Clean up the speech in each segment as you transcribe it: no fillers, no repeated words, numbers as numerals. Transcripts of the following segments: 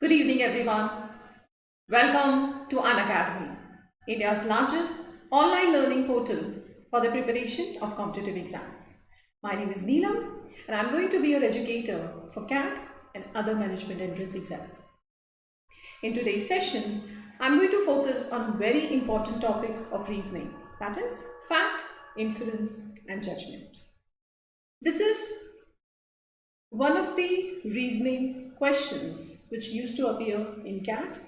Good evening, everyone. Welcome to Unacademy, India's largest online learning portal for the preparation of competitive exams. My name is Neelam, and I'm going to be your educator for CAT and other management entrance exams. In today's session, I'm going to focus on a very important topic of reasoning, that is fact, inference, and judgment. This is one of the reasoning questions which used to appear in CAT.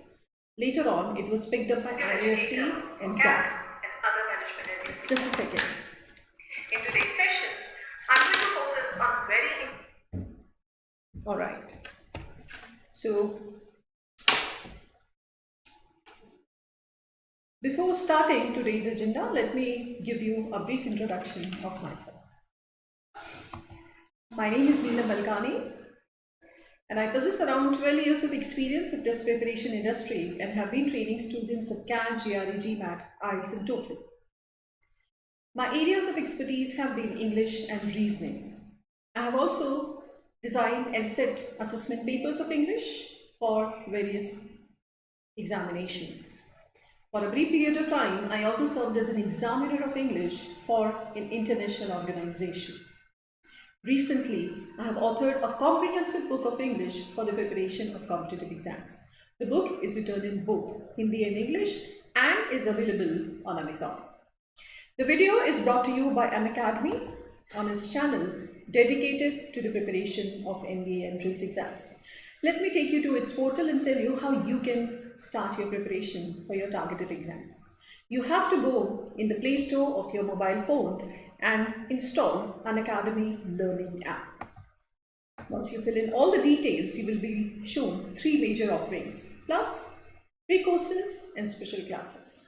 Later on, it was picked up by IIFT and XAT. Just a second. In today's session, I'm going to focus on very... Alright. So, before starting today's agenda, let me give you a brief introduction of myself. My name is Neelam Malkani, and I possess around 12 years of experience in test preparation industry and have been training students of CAT, GRE, GMAT, IIMs and TOEFL. My areas of expertise have been English and reasoning. I have also designed and set assessment papers of English for various examinations. For a brief period of time, I also served as an examiner of English for an international organization. Recently, I have authored a comprehensive book of English for the preparation of competitive exams. The book is written in both Hindi and English and is available on Amazon. The video is brought to you by Unacademy on its channel dedicated to the preparation of MBA entrance exams. Let me take you to its portal and tell you how you can start your preparation for your targeted exams. You have to go in the Play Store of your mobile phone and install Unacademy Learning app. Once you fill in all the details, you will be shown 3 major offerings, plus free courses and special classes.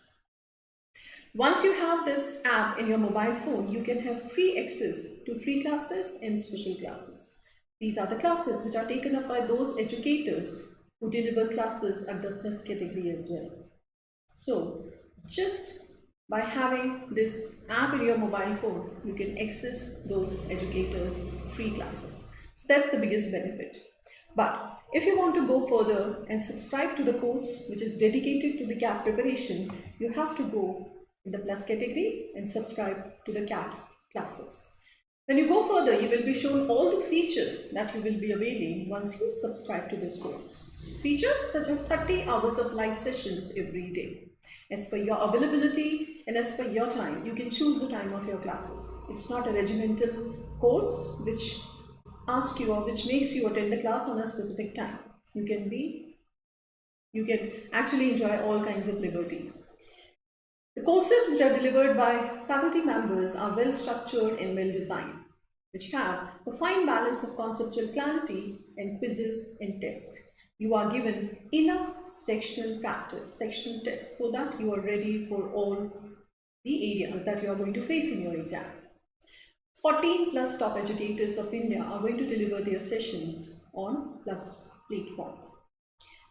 Once you have this app in your mobile phone, you can have free access to free classes and special classes. These are the classes which are taken up by those educators who deliver classes under plus category as well. So, just by having this app in your mobile phone, you can access those educators' free classes. So that's the biggest benefit. But if you want to go further and subscribe to the course which is dedicated to the CAT preparation, you have to go in the plus category and subscribe to the CAT classes. When you go further, you will be shown all the features that you will be availing once you subscribe to this course. Features such as 30 hours of live sessions every day. As per your availability and as per your time, you can choose the time of your classes. It's not a regimental course which asks you or which makes you attend the class on a specific time. You can actually enjoy all kinds of liberty. The courses which are delivered by faculty members are well structured and well designed, which have the fine balance of conceptual clarity and quizzes and tests. You are given enough sectional practice, sectional tests, so that you are ready for all the areas that you are going to face in your exam. 14 plus top educators of India are going to deliver their sessions on Plus platform.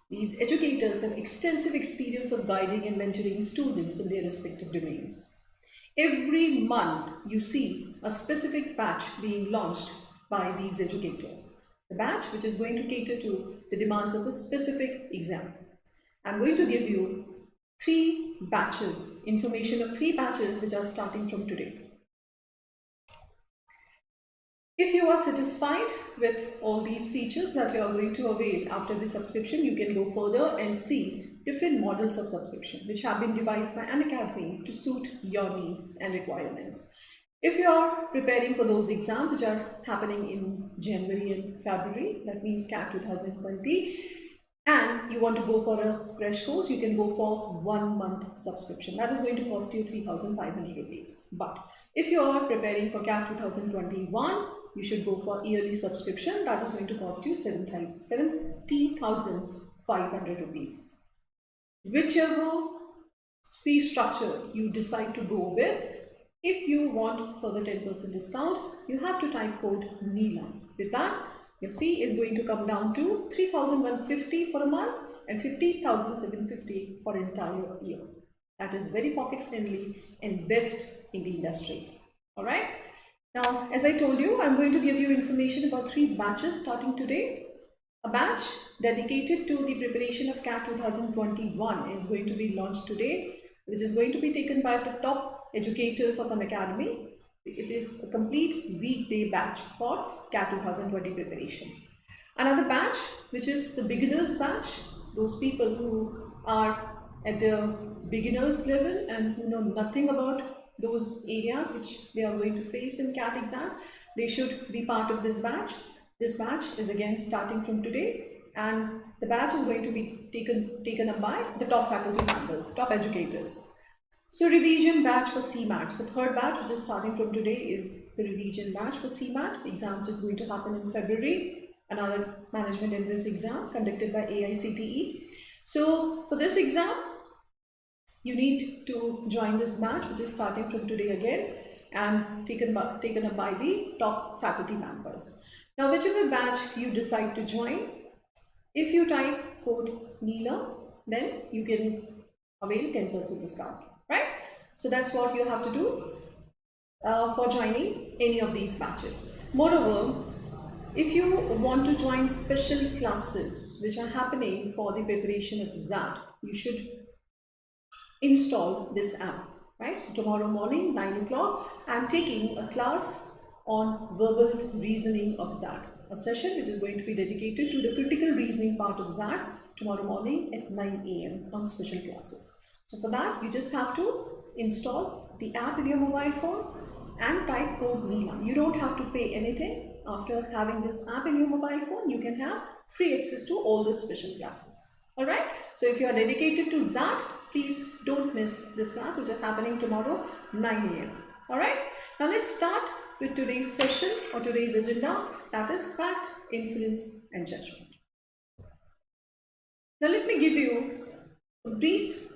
These educators have extensive experience of guiding and mentoring students in their respective domains. Every month, you see a specific batch being launched by these educators. The batch which is going to cater to the demands of a specific exam. I'm going to give you 3 batches, information of 3 batches which are starting from today. If you are satisfied with all these features that you are going to avail after the subscription, you can go further and see different models of subscription which have been devised by Unacademy to suit your needs and requirements. If you are preparing for those exams which are happening in January and February, that means CAT 2020, and you want to go for a crash course, you can go for 1 month subscription. That is going to cost you 3,500 rupees. But if you are preparing for CAT 2021, you should go for yearly subscription. That is going to cost you 17,500 rupees. Whichever fee structure you decide to go with, if you want further 10% discount, you have to type code Neelam. With that, your fee is going to come down to 3,150 for a month and 50,750 for an entire year. That is very pocket friendly and best in the industry. Alright. Now, as I told you, I'm going to give you information about 3 batches starting today. A batch dedicated to the preparation of CAT 2021 is going to be launched today, which is going to be taken by the top educators of an academy. It is a complete weekday batch for CAT 2020 preparation. Another batch, which is the beginners batch, those people who are at the beginners level and who know nothing about those areas which they are going to face in CAT exam, they should be part of this batch. This batch is again starting from today, and the batch is going to be taken up by the top faculty members, top educators. So revision batch for CMAT. So third batch, which is starting from today, is the revision batch for CMAT. The exam is going to happen in February. Another management entrance exam conducted by AICTE. So for this exam, you need to join this batch, which is starting from today again, and taken up by the top faculty members. Now, whichever batch you decide to join, if you type code Neelam, then you can avail 10% discount, right? So that's what you have to do for joining any of these batches. Moreover, if you want to join special classes which are happening for the preparation of XAT, you should install this app, right? So tomorrow morning, 9 o'clock, I'm taking a class on verbal reasoning of XAT, a session which is going to be dedicated to the critical reasoning part of XAT tomorrow morning at 9 a.m. on special classes. So for that, you just have to install the app in your mobile phone and type code Neelam. You don't have to pay anything. After having this app in your mobile phone, you can have free access to all the special classes. All right. So if you are dedicated to XAT, please don't miss this class, which is happening tomorrow, 9 a.m. All right. Now let's start with today's session or today's agenda, that is fact, inference, and judgment. Now let me give you a brief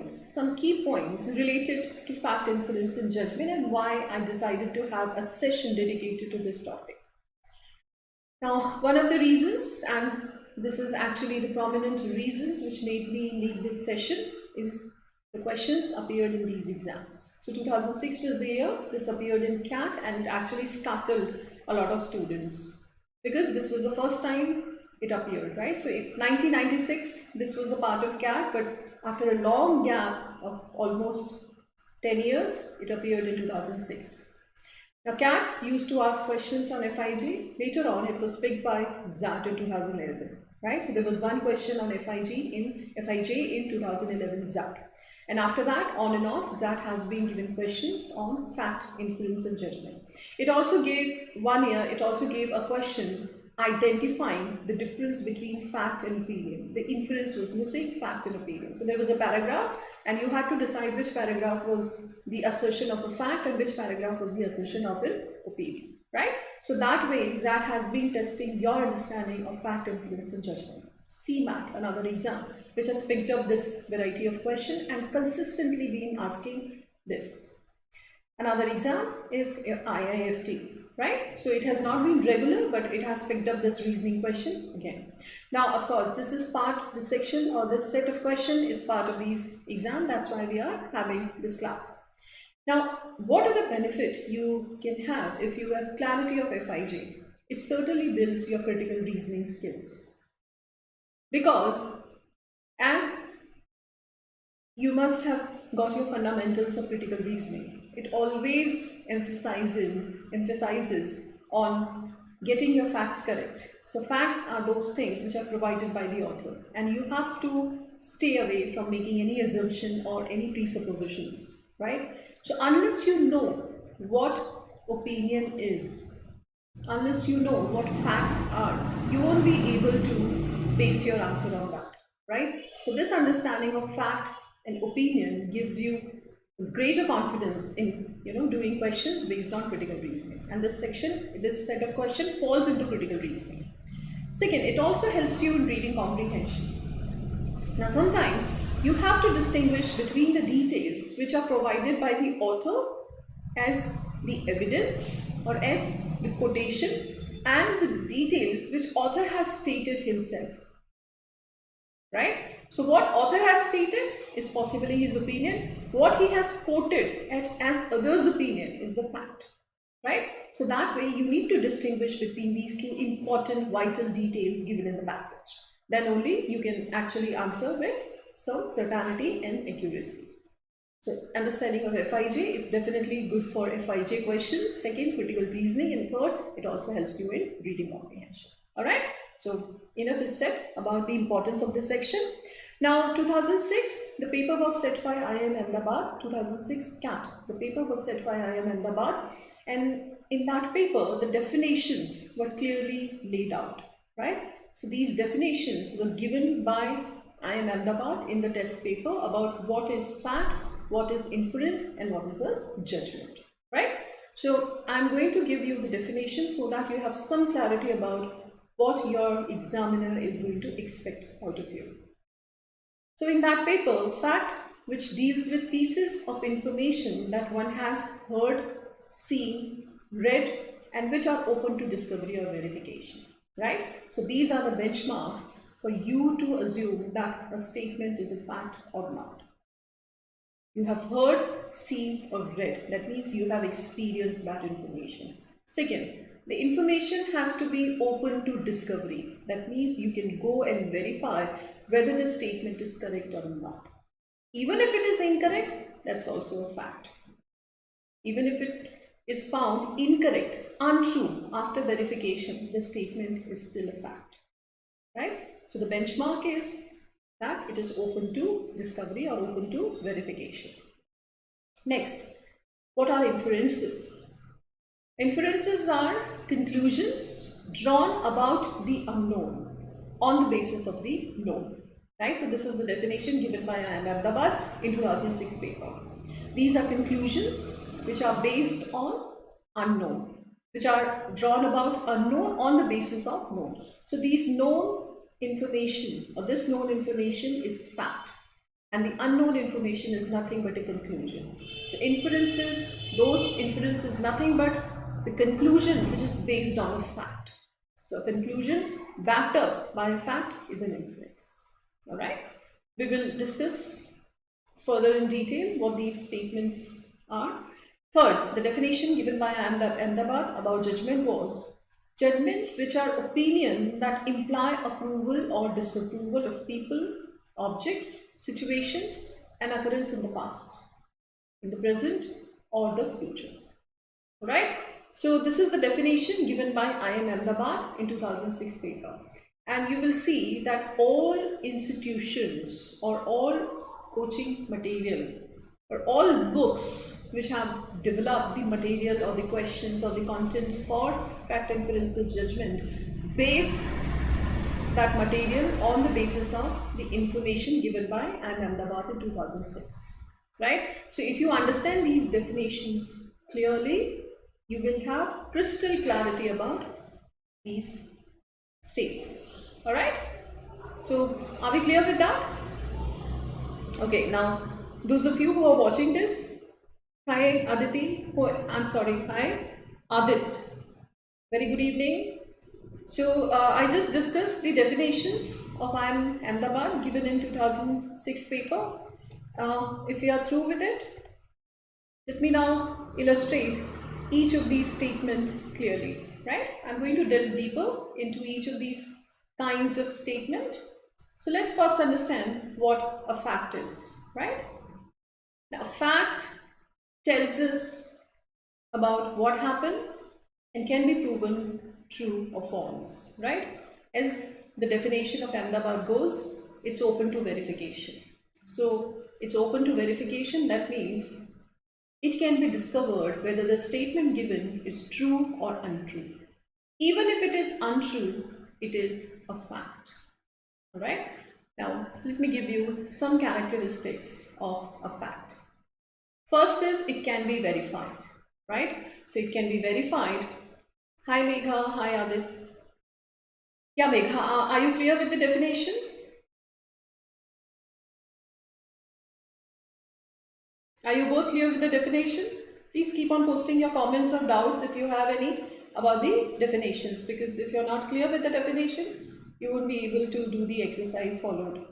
some key points related to fact, inference, and judgment, and why I decided to have a session dedicated to this topic. Now, one of the reasons, and this is actually the prominent reasons which made me make this session, is the questions appeared in these exams. So 2006 was the year this appeared in CAT, and it actually startled a lot of students because this was the first time it appeared, right? So in 1996, this was a part of CAT, but after a long gap of almost 10 years, it appeared in 2006. Now, CAT used to ask questions on FIG. Later on, it was picked by XAT in 2011, right? So there was one question on FIJ in 2011 XAT. And after that, on and off, XAT has been given questions on fact, inference, and judgment. It also gave a question identifying the difference between fact and opinion. The inference was missing, fact and opinion. So there was a paragraph, and you had to decide which paragraph was the assertion of a fact and which paragraph was the assertion of an opinion, right? So that way, XAT has been testing your understanding of fact, inference, and judgment. CMAT, another exam, which has picked up this variety of question and consistently been asking this. Another exam is IIFT, right? So it has not been regular, but it has picked up this reasoning question again. Now, of course, this section or this set of question is part of these exam. That's why we are having this class. Now, what are the benefit you can have if you have clarity of FIJ? It certainly builds your critical reasoning skills. Because as you must have got your fundamentals of critical reasoning, it always emphasizes on getting your facts correct. So facts are those things which are provided by the author, and you have to stay away from making any assumption or any presuppositions, right? So unless you know what opinion is, unless you know what facts are, you won't be able to base your answer on that, right? So this understanding of fact and opinion gives you greater confidence in doing questions based on critical reasoning, and this set of questions falls into critical reasoning. Second, it also helps you in reading comprehension. Now, sometimes you have to distinguish between the details which are provided by the author as the evidence or as the quotation and the details which author has stated himself, right? So what author has stated is possibly his opinion. What he has quoted as others' opinion is the fact. right? So that way you need to distinguish between these two important vital details given in the passage. Then only you can actually answer with some certainty and accuracy. So understanding of FIJ is definitely good for FIJ questions. Second, critical reasoning, and third, it also helps you in reading comprehension. All right. So enough is said about the importance of this section. Now, 2006, the paper was set by IIM Ahmedabad. 2006 CAT, the paper was set by IIM Ahmedabad, and in that paper, the definitions were clearly laid out. Right. So these definitions were given by IIM Ahmedabad in the test paper about what is fact, what is inference, and what is a judgment, right? So I'm going to give you the definition so that you have some clarity about what your examiner is going to expect out of you. So in that paper, fact, which deals with pieces of information that one has heard, seen, read, and which are open to discovery or verification, right? So these are the benchmarks for you to assume that a statement is a fact or not. You have heard, seen, or read. That means you have experienced that information. Second, the information has to be open to discovery. That means you can go and verify whether the statement is correct or not. Even if it is incorrect, that's also a fact. Even if it is found incorrect, untrue after verification, the statement is still a fact. Right? So the benchmark is that it is open to discovery or open to verification. Next, what are inferences? Inferences are conclusions drawn about the unknown on the basis of the known. Right? So this is the definition given by IIM Ahmedabad in 2006 paper. These are conclusions which are based on unknown, which are drawn about unknown on the basis of known. So these known information, or this known information, is fact, and the unknown information is nothing but a conclusion. So inferences, those inferences, nothing but the conclusion which is based on a fact. So a conclusion backed up by a fact is an inference. All right, we will discuss further in detail what these statements are. Third, the definition given by Ahmedabad about judgment was judgments which are opinion that imply approval or disapproval of people, objects, situations, and occurrence in the past, in the present, or the future. Right? So this is the definition given by IIM Ahmedabad in 2006 paper. And you will see that all institutions or all coaching material or all books which have developed the material or the questions or the content for fact, inferences, judgment base that material on the basis of the information given by IIM Ahmedabad in 2006. Right? So if you understand these definitions clearly, you will have crystal clarity about these statements. All right? So are we clear with that? Okay, now those of you who are watching this, hi Aditi, hi Adit, very good evening. So I just discussed the definitions of IIM Ahmedabad given in 2006 paper. If we are through with it, let me now illustrate each of these statements clearly, right? I'm going to delve deeper into each of these kinds of statement. So let's first understand what a fact is, right? Now, a fact tells us about what happened and can be proven true or false, right? As the definition of Ahmedabad goes, it's open to verification. So it's open to verification, that means it can be discovered whether the statement given is true or untrue. Even if it is untrue, it is a fact. All right? Now, let me give you some characteristics of a fact. First is it can be verified, right? So it can be verified. Hi Megha, hi Adit. Yeah, Megha, are you clear with the definition? Are you both clear with the definition? Please keep on posting your comments or doubts if you have any about the definitions, because if you're not clear with the definition, you won't be able to do the exercise followed.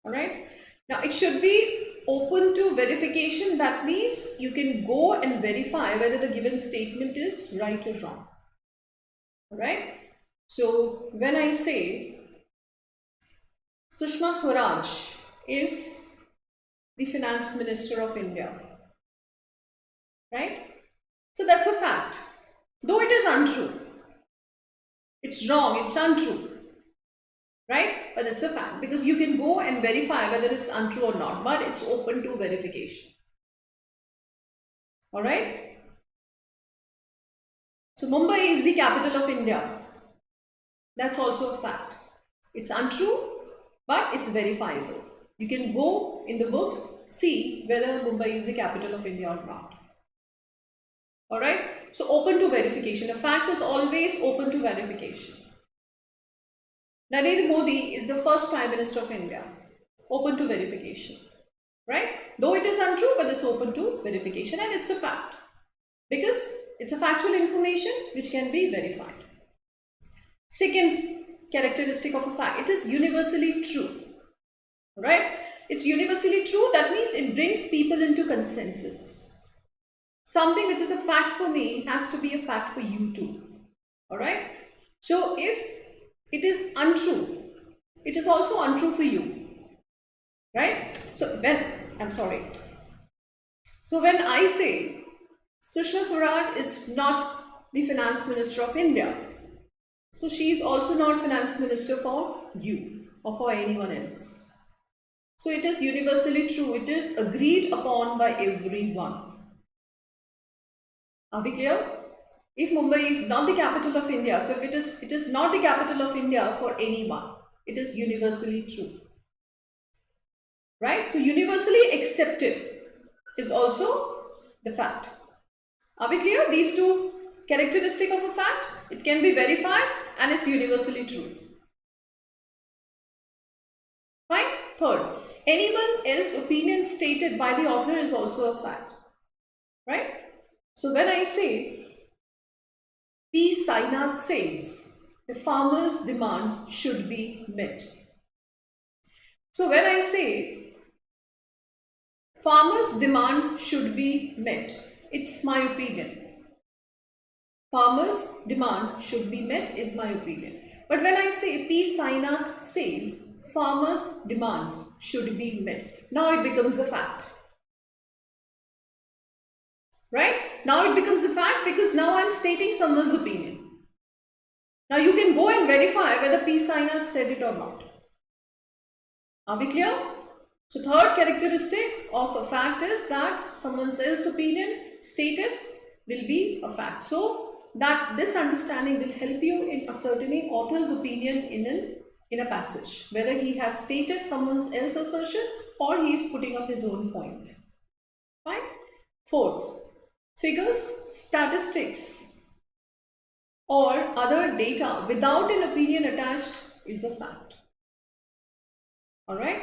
All right. Now it should be open to verification, that means you can go and verify whether the given statement is right or wrong. Alright? So when I say Sushma Swaraj is the Finance Minister of India, right? So that's a fact. Though it is untrue. It's wrong, it's untrue. Right? But it's a fact because you can go and verify whether it's untrue or not, but it's open to verification. Alright? So Mumbai is the capital of India. That's also a fact. It's untrue, but it's verifiable. You can go in the books, see whether Mumbai is the capital of India or not. Alright? So open to verification. A fact is always open to verification. Narendra Modi is the first Prime Minister of India. Open to verification. Right? Though it is untrue, but it's open to verification and it's a fact. Because it's a factual information which can be verified. Second characteristic of a fact, it is universally true. Right? It's universally true, that means it brings people into consensus. Something which is a fact for me has to be a fact for you too. Alright? So if it is untrue, it is also untrue for you. Right? So when I say Sushma Swaraj is not the Finance Minister of India, so she is also not Finance Minister for you or for anyone else. So it is universally true, it is agreed upon by everyone. Are we clear? If Mumbai is not the capital of India, so if it is not the capital of India for anyone, it is universally true. Right? So universally accepted is also the fact. Are we clear? These two characteristics of a fact, it can be verified and it's universally true. Fine? Third, anyone else's opinion stated by the author is also a fact. Right? So when I say P. Sainath says the farmer's demand should be met. So when I say farmer's demand should be met, it's my opinion. Farmer's demand should be met is my opinion. But when I say P. Sainath says farmer's demands should be met, now it becomes a fact. Right? Now it becomes a fact because now I'm stating someone's opinion. Now you can go and verify whether P. Sainath said it or not. Are we clear? So third characteristic of a fact is that someone else's opinion stated will be a fact. So that this understanding will help you in ascertaining author's opinion in a passage, whether he has stated someone else's assertion or he is putting up his own point. Right? Fourth, figures, statistics or other data without an opinion attached is a fact. Alright?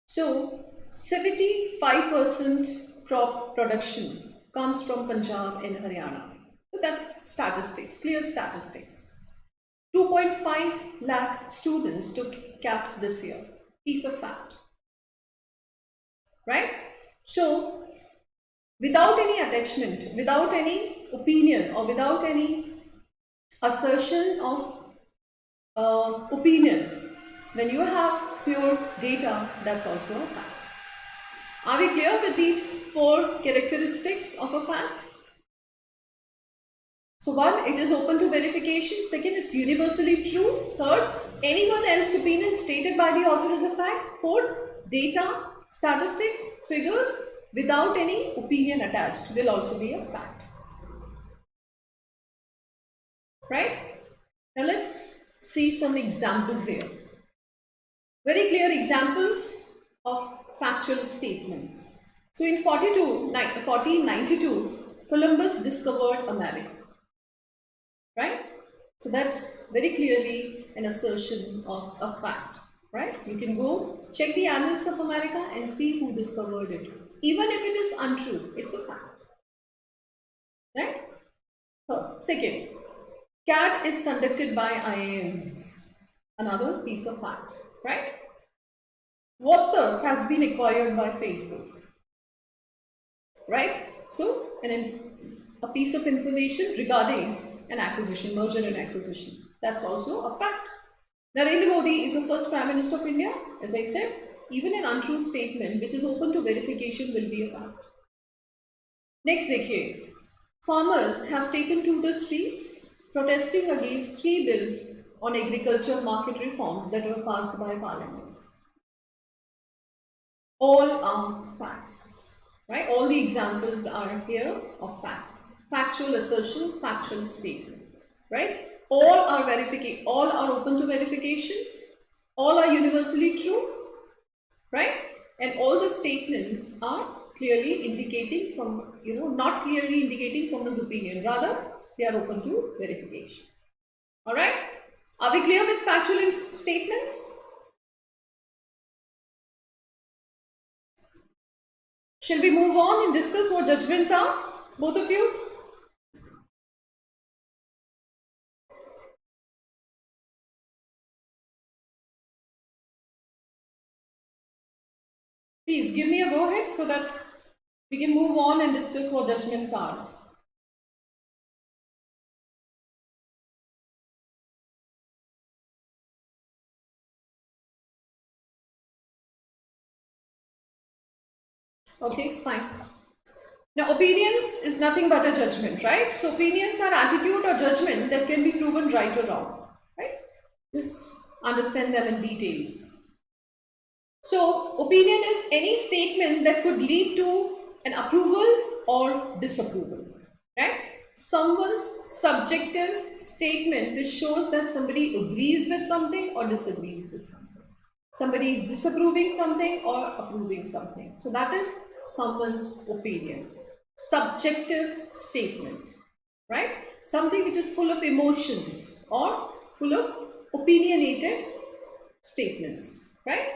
So 75% crop production comes from Punjab and Haryana. So that's statistics, clear statistics. 2.5 lakh students took XAT this year. Piece of fact. Right? So without any attachment, without any opinion or without any assertion of opinion, when you have pure data, that's also a fact. Are we clear with these four characteristics of a fact? So one, it is open to verification. Second, it's universally true. Third, anyone else's opinion stated by the author is a fact. Fourth, data, statistics, figures without any opinion attached will also be a fact. Right? Now let's see some examples here. Very clear examples of factual statements. So in 1492, Columbus discovered America. Right? So that's very clearly an assertion of a fact. Right? You can go check the annals of America and see who discovered it. Even if it is untrue, it's a fact. Right? Second, XAT is conducted by IIMs. Another piece of fact. Right? WhatsApp has been acquired by Facebook, right? So, a piece of information regarding an acquisition, merger and acquisition. That's also a fact. Narendra Modi is the first Prime Minister of India. As I said, even an untrue statement which is open to verification will be a fact. Next देखिए, farmers have taken to the streets protesting against 3 bills on agriculture market reforms that were passed by Parliament. All are facts, right? All the examples are here of facts. Factual assertions, factual statements, right? All are open to verification, all are universally true, right? And all the statements are clearly indicating not clearly indicating someone's opinion, rather they are open to verification. All right? Are we clear with factual statements? Shall we move on and discuss what judgments are, both of you? Please give me a go ahead so that we can move on and discuss what judgments are. Okay, fine. Now, opinions is nothing but a judgment, right? So, opinions are attitude or judgment that can be proven right or wrong, right? Let's understand them in details. So, opinion is any statement that could lead to an approval or disapproval, right? Someone's subjective statement which shows that somebody agrees with something or disagrees with something. Somebody is disapproving something or approving something. So that is someone's opinion. Subjective statement, right? Something which is full of emotions or full of opinionated statements, right?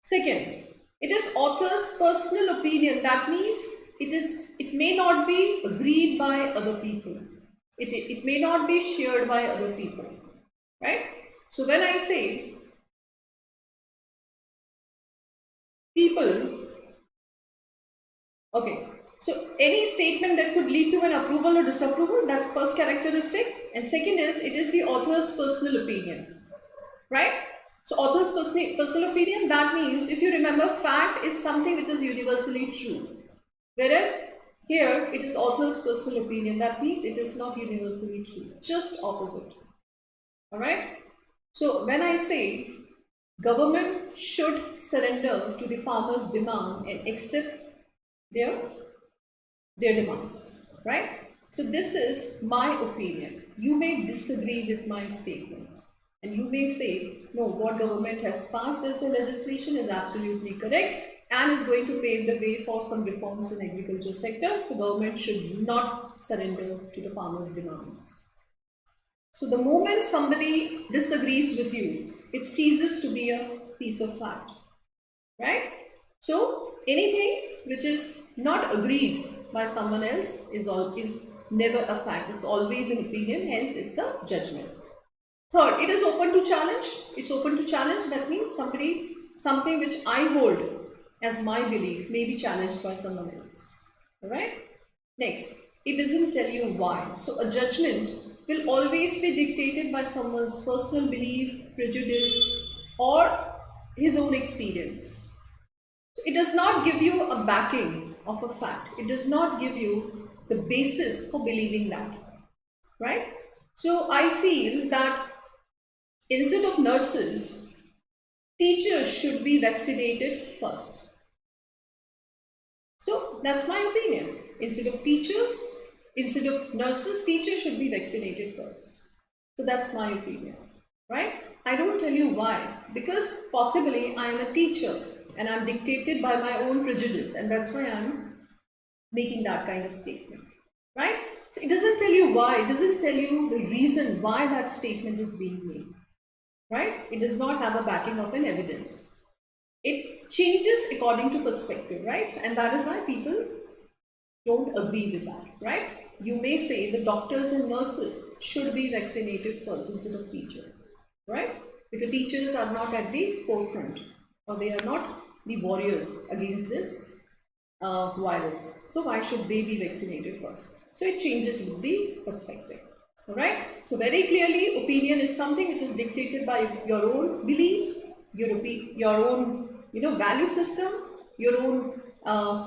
Second, it is author's personal opinion. That means it may not be agreed by other people. It may not be shared by other people, right? So when I say people, okay, so any statement that could lead to an approval or disapproval, that's first characteristic. And second is, it is the author's personal opinion, right? So author's personal opinion, that means, if you remember, fact is something which is universally true. Whereas here, it is author's personal opinion. That means it is not universally true, just opposite. All right? So when I say government should surrender to the farmers' demand and accept their demands, right? So this is my opinion. You may disagree with my statement. And you may say, no, what government has passed as the legislation is absolutely correct and is going to pave the way for some reforms in agriculture sector. So government should not surrender to the farmers' demands. So the moment somebody disagrees with you, it ceases to be a piece of fact, right? So anything which is not agreed by someone else is never a fact. It's always an opinion, hence it's a judgment. Third, it is open to challenge. It's open to challenge. That means something which I hold as my belief may be challenged by someone else. All right? Next, it doesn't tell you why. So a judgment will always be dictated by someone's personal belief, prejudice, or his own experience. So it does not give you a backing of a fact. It does not give you the basis for believing that. Right? So I feel that instead of nurses, teachers should be vaccinated first. So that's my opinion. Instead of nurses, teachers should be vaccinated first. So that's my opinion, right? I don't tell you why. Because possibly I am a teacher and I'm dictated by my own prejudice, and that's why I'm making that kind of statement, right? So it doesn't tell you why. It doesn't tell you the reason why that statement is being made. Right? It does not have a backing of an evidence. It changes according to perspective, right? And that is why people don't agree with that, right? You may say the doctors and nurses should be vaccinated first instead of teachers, right? Because teachers are not at the forefront. or they are not the warriors against this virus. So why should they be vaccinated first? So it changes with the perspective. All right. So very clearly, opinion is something which is dictated by your own beliefs, your own value system, your own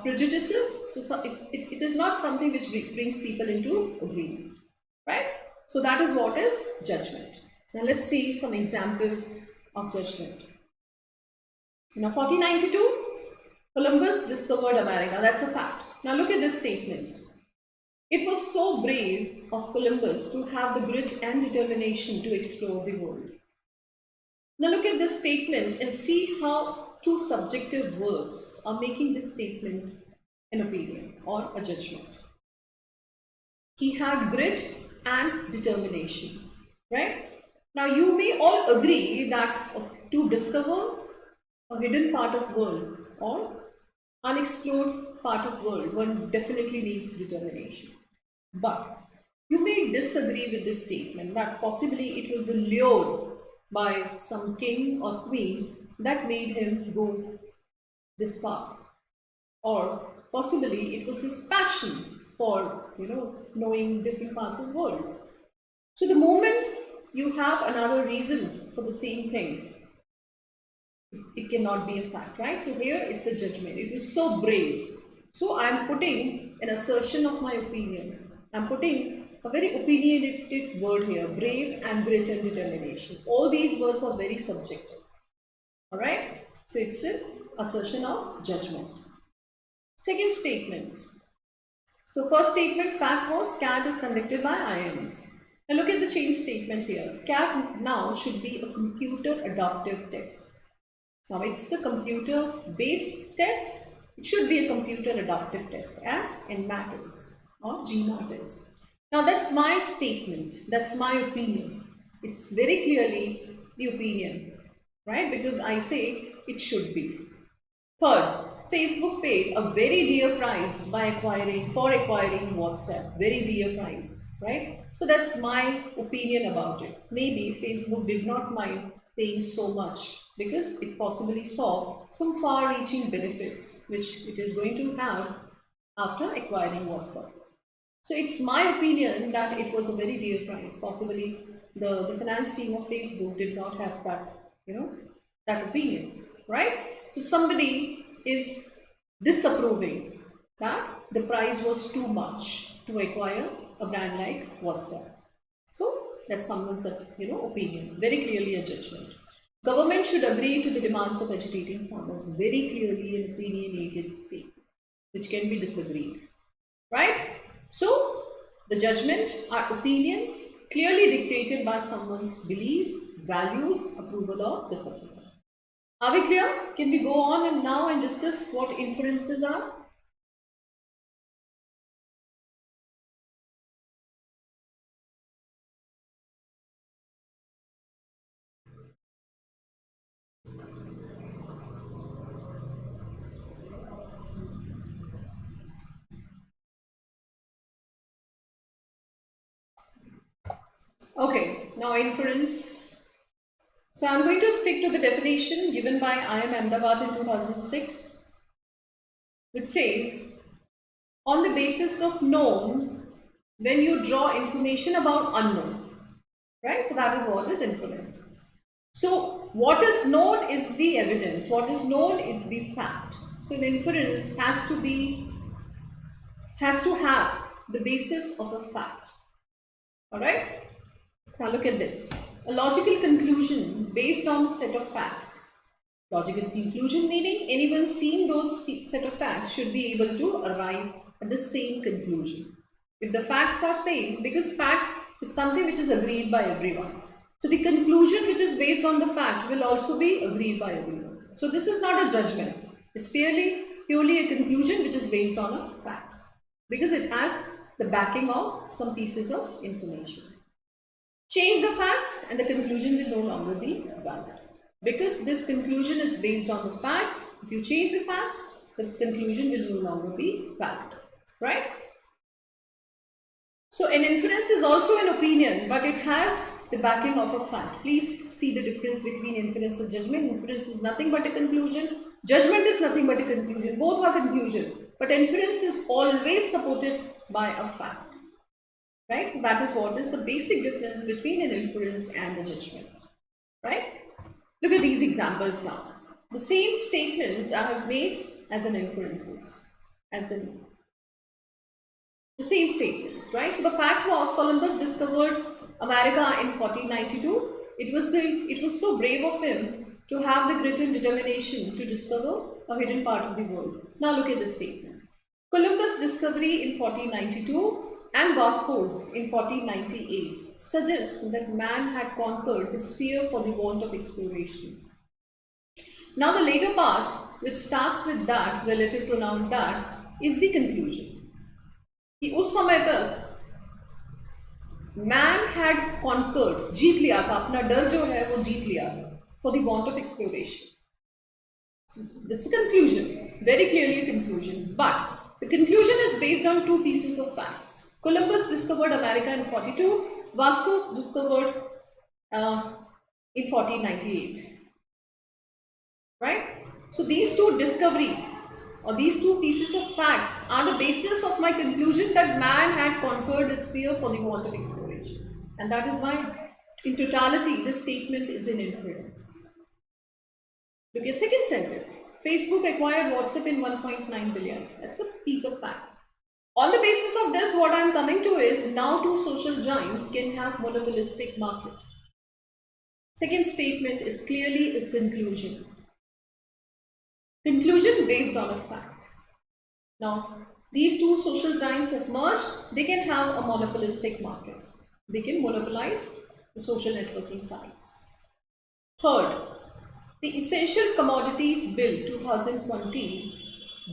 prejudices. So it is not something which brings people into agreement, right? So that is what is judgment. Now let's see some examples of judgment. 1492, Columbus discovered America. That's a fact. Now look at this statement. It was so brave of Columbus to have the grit and determination to explore the world. Now look at this statement and see how two subjective words are making this statement an opinion or a judgment. He had grit and determination, right? Now you may all agree that to discover a hidden part of world or unexplored part of world, one definitely needs determination. But you may disagree with this statement that possibly it was the lure by some king or queen that made him go this far, or possibly it was his passion for knowing different parts of the world. So the moment you have another reason for the same thing, it cannot be a fact, right? So here it's a judgment. It was so brave. So I'm putting an assertion of my opinion. I'm putting a very opinionated word here, brave and grit and determination. All these words are very subjective. All right? So it's an assertion of judgment. Second statement. So first statement, fact was CAT is conducted by IIMs. Now look at the change statement here. CAT now should be a computer adaptive test. Now it's a computer based test. It should be a computer adaptive test as NMAT is or GMAT is. Now that's my statement. That's my opinion. It's very clearly the opinion, right? Because I say it should be. Third, Facebook paid a very dear price by acquiring WhatsApp. Very dear price, right? So that's my opinion about it. Maybe Facebook did not mind paying so much because it possibly saw some far-reaching benefits which it is going to have after acquiring WhatsApp. So it's my opinion that it was a very dear price. Possibly the finance team of Facebook did not have that, that opinion, right? So somebody is disapproving that the price was too much to acquire a brand like WhatsApp. So that's someone's opinion, very clearly a judgment. Government should agree to the demands of agitating farmers, very clearly an opinionated statement, which can be disagreed, right? So the judgment, our opinion, clearly dictated by someone's belief, values, approval or disapproval. Are we clear? Can we go on and now and discuss what inferences are? Okay, now inference. So I'm going to stick to the definition given by IIM Ahmedabad in 2006, which says, on the basis of known, when you draw information about unknown, right? So that is what is inference. So what is known is the evidence, what is known is the fact. So an inference has to have the basis of a fact. All right? Now look at this. A logical conclusion based on a set of facts. Logical conclusion meaning anyone seeing those set of facts should be able to arrive at the same conclusion. If the facts are same, because fact is something which is agreed by everyone. So the conclusion which is based on the fact will also be agreed by everyone. So this is not a judgment. It's purely a conclusion which is based on a fact. Because it has the backing of some pieces of information. Change the facts and the conclusion will no longer be valid. Because this conclusion is based on the fact, if you change the fact, the conclusion will no longer be valid. Right? So an inference is also an opinion, but it has the backing of a fact. Please see the difference between inference and judgment. Inference is nothing but a conclusion. Judgment is nothing but a conclusion. Both are conclusion. But inference is always supported by a fact. Right? So that is what is the basic difference between an inference and a judgment. Right? Look at these examples now. The same statements I have made as an inferences. The same statements, right? So the fact was Columbus discovered America in 1492. It was so brave of him to have the grit and determination to discover a hidden part of the world. Now look at the statement. Columbus' discovery in 1492 and Vasco's in 1498 suggests that man had conquered his fear for the want of exploration. Now the later part, which starts with that, relative pronoun that, is the conclusion. कि उस समय तक man had conquered, जीत लिया था, अपना डर जो है वो जीत लिया था, for the want of exploration. This is a conclusion, very clearly a conclusion, but the conclusion is based on two pieces of facts. Columbus discovered America in 42, Vasco discovered in 1498. Right? So these two discoveries or these two pieces of facts are the basis of my conclusion that man had conquered his fear for the want of exploration. And that is why in totality this statement is an inference. Look at second sentence. Facebook acquired WhatsApp in 1.9 billion. That's a piece of fact. On the basis of this, what I am coming to is now two social giants can have monopolistic market. Second statement is clearly a conclusion. Conclusion based on a fact. Now, these two social giants have merged, they can have a monopolistic market. They can monopolize the social networking sites. Third, the Essential Commodities Bill 2020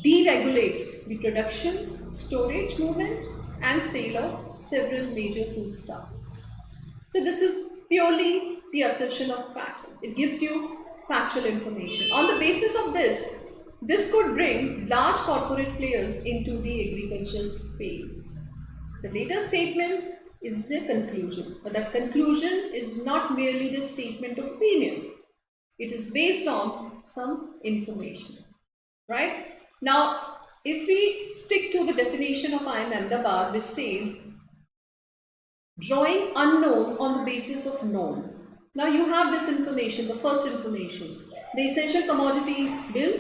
deregulates the production, storage, movement and sale of several major foodstuffs. So this is purely the assertion of fact. It gives you factual information. On the basis of this could bring large corporate players into the agriculture space. The later statement is a conclusion, but that conclusion is not merely the statement of opinion. It is based on some information, right? Now, if we stick to the definition of IIM Ahmedabad, which says drawing unknown on the basis of known. Now you have this information, the first information. The Essential Commodity Bill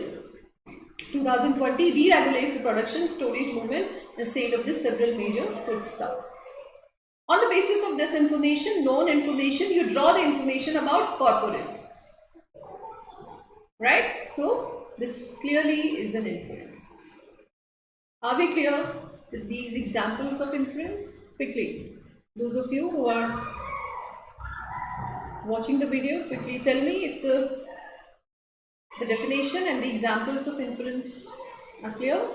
2020 deregulates the production, storage, movement and sale of the several major foodstuff. On the basis of this information, known information, you draw the information about corporates. Right? So, this clearly is an inference. Are we clear with these examples of inference? Quickly, those of you who are watching the video, quickly tell me if the definition and the examples of inference are clear.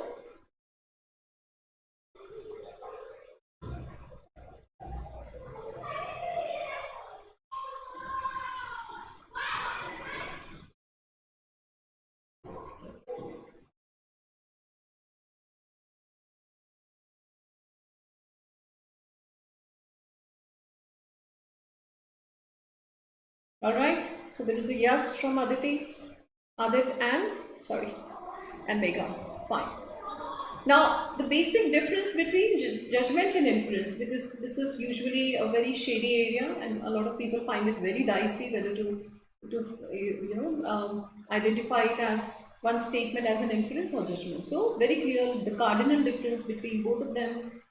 All right, so there is a yes from Aditi, Adit and Megha. Fine. Now, the basic difference between judgment and inference, because this is usually a very shady area and a lot of people find it very dicey whether to identify it as one statement as an inference or judgment. So, very clear, the cardinal difference between both of them,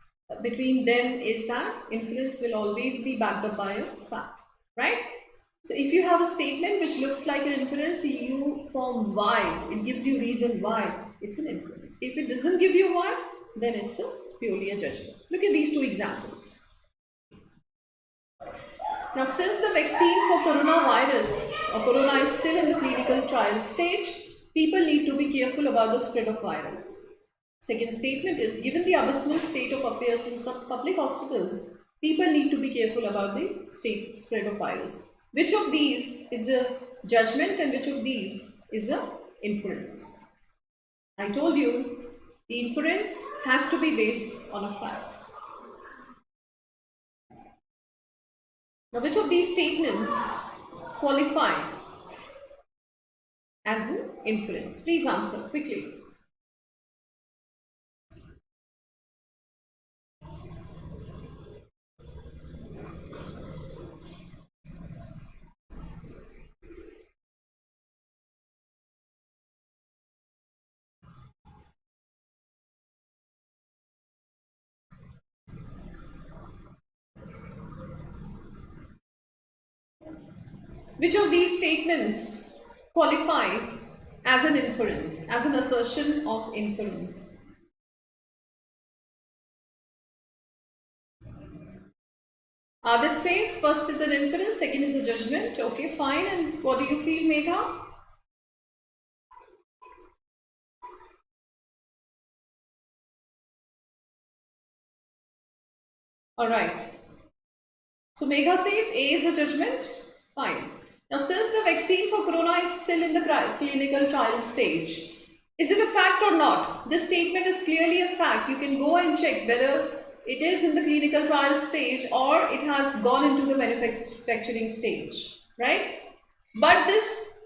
is that inference will always be backed up by a fact, right? So if you have a statement which looks like an inference, you form why. It gives you reason why it's an inference. If it doesn't give you why, then it's purely a judgment. Look at these two examples. Now, since the vaccine for coronavirus or corona is still in the clinical trial stage, people need to be careful about the spread of virus. Second statement is, given the abysmal state of affairs in some public hospitals, people need to be careful about the spread of virus. Which of these is a judgment and which of these is a inference? I told you the inference has to be based on a fact. Now, which of these statements qualify as an inference? Please answer quickly. Which of these statements qualifies as an inference, as an assertion of inference? Adit says first is an inference, second is a judgment. Okay, fine. And what do you feel, Megha? All right. So Megha says A is a judgment. Fine. Now, since the vaccine for corona is still in the clinical trial stage, is it a fact or not? This statement is clearly a fact. You can go and check whether it is in the clinical trial stage or it has gone into the manufacturing stage, right? But this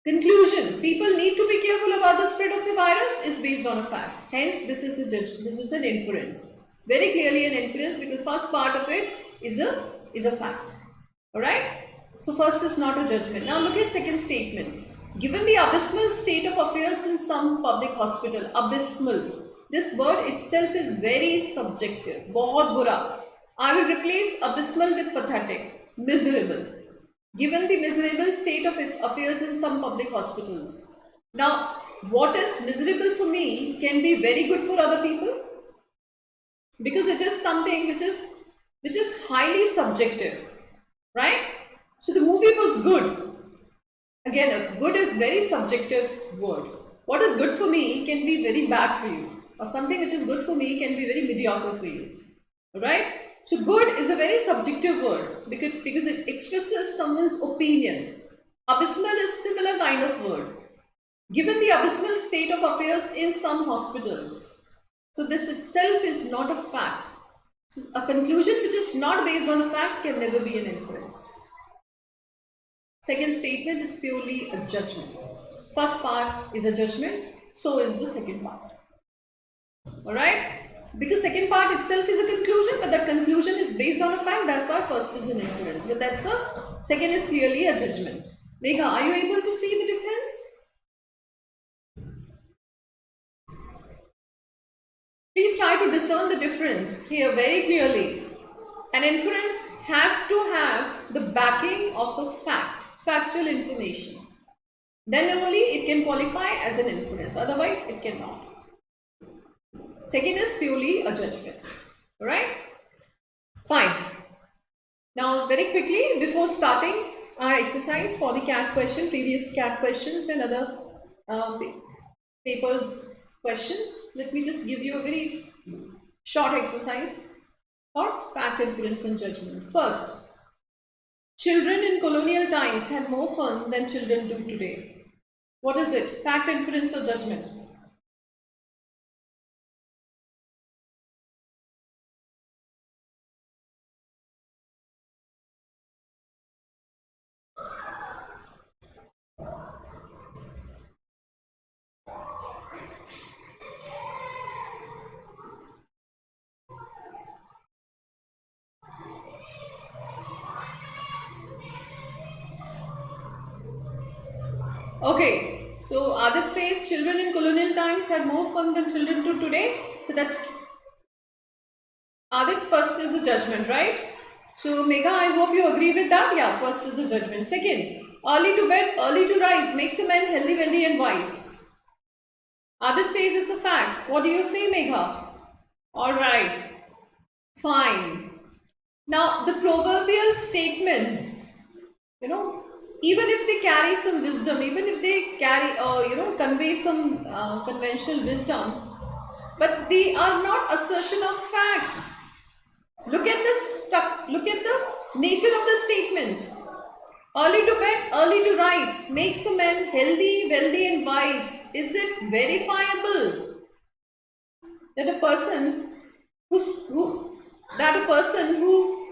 conclusion, people need to be careful about the spread of the virus, is based on a fact. Hence, this is an inference. Very clearly an inference, because first part of it is a fact. All right. So first is not a judgment. Now look at second statement. Given the abysmal state of affairs in some public hospital, abysmal. This word itself is very subjective. बहुत बुरा. I will replace abysmal with pathetic, miserable. Given the miserable state of affairs in some public hospitals. Now, what is miserable for me can be very good for other people, because it is something which is highly subjective, right? So the movie was good. Again, good is very subjective word. What is good for me can be very bad for you, or something which is good for me can be very mediocre for you. Right? So good is a very subjective word because it expresses someone's opinion. Abysmal is similar kind of word. Given the abysmal state of affairs in some hospitals, so this itself is not a fact. So a conclusion which is not based on a fact can never be an inference. Second statement is purely a judgment. First part is a judgment, so is the second part. Alright? Because second part itself is a conclusion, but that conclusion is based on a fact, that's why first is an inference. But second is clearly a judgment. Megha, are you able to see the difference? Please try to discern the difference here very clearly. An inference has to have the backing of a fact, factual information. Then only it can qualify as an inference, otherwise it cannot. Second is purely a judgment. Alright? Fine. Now, very quickly, before starting our exercise for the CAT question, previous CAT questions and other papers questions, let me just give you a very short exercise for fact, inference and judgment. First, children in colonial times had more fun than children do today. What is it? Fact, inference or judgment? Okay, so Adit says children in colonial times had more fun than children do today. So that's Adit, first is a judgment, right? So Megha, I hope you agree with that. Yeah, first is a judgment. Second, early to bed, early to rise makes a man healthy, wealthy and wise. Adit says it's a fact. What do you say, Megha? Alright, fine. Now the proverbial statements, even if they carry some wisdom, even if they carry, convey some conventional wisdom, but they are not assertion of facts. Look at the nature of the statement. Early to bed, early to rise makes a man healthy, wealthy and wise. Is it verifiable that a person who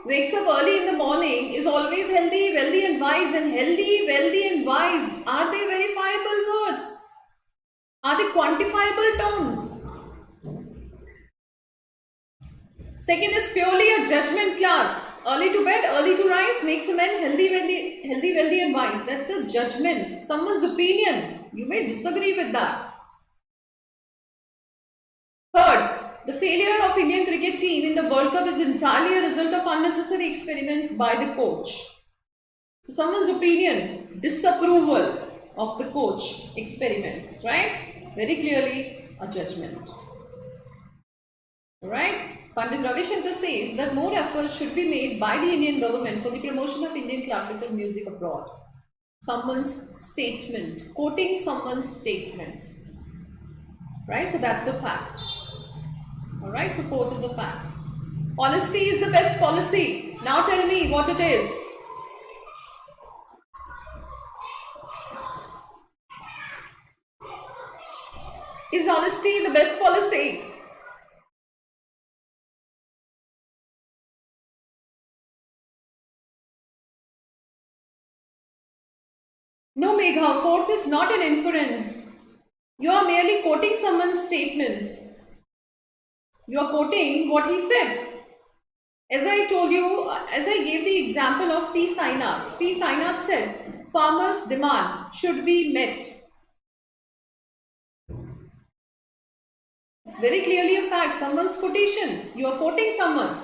wakes up early in the morning is always healthy, wealthy and wise. And healthy, wealthy and wise, are they verifiable words? Are they quantifiable terms? Second is purely a judgment class. Early to bed, early to rise makes a man healthy, wealthy and wise. That's a judgment, someone's opinion. You may disagree with that. Third, the failure of Indian cricket team in the World Cup is entirely a result of unnecessary experiments by the coach. So someone's opinion, disapproval of the coach experiments, right? Very clearly a judgment. Alright? Pandit Ravi Shankar says that more efforts should be made by the Indian government for the promotion of Indian classical music abroad. Someone's statement, quoting someone's statement. Right? So that's a fact. Alright, so fourth is a fact. Honesty is the best policy. Now tell me what it is. Is honesty the best policy? No, Megha, fourth is not an inference. You are merely quoting someone's statement. You are quoting what he said. As I told you, as I gave the example of P. Sainath. P. Sainath said, farmers' demand should be met. It's very clearly a fact, someone's quotation. You are quoting someone.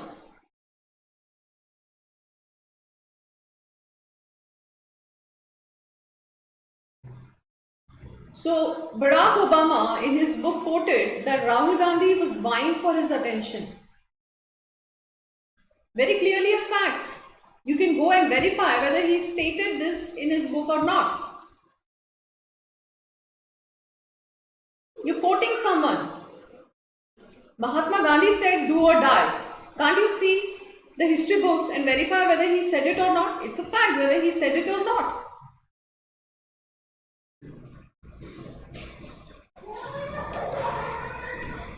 So, Barack Obama in his book quoted that Rahul Gandhi was vying for his attention. Very clearly a fact. You can go and verify whether he stated this in his book or not. You're quoting someone. Mahatma Gandhi said, do or die. Can't you see the history books and verify whether he said it or not? It's a fact whether he said it or not.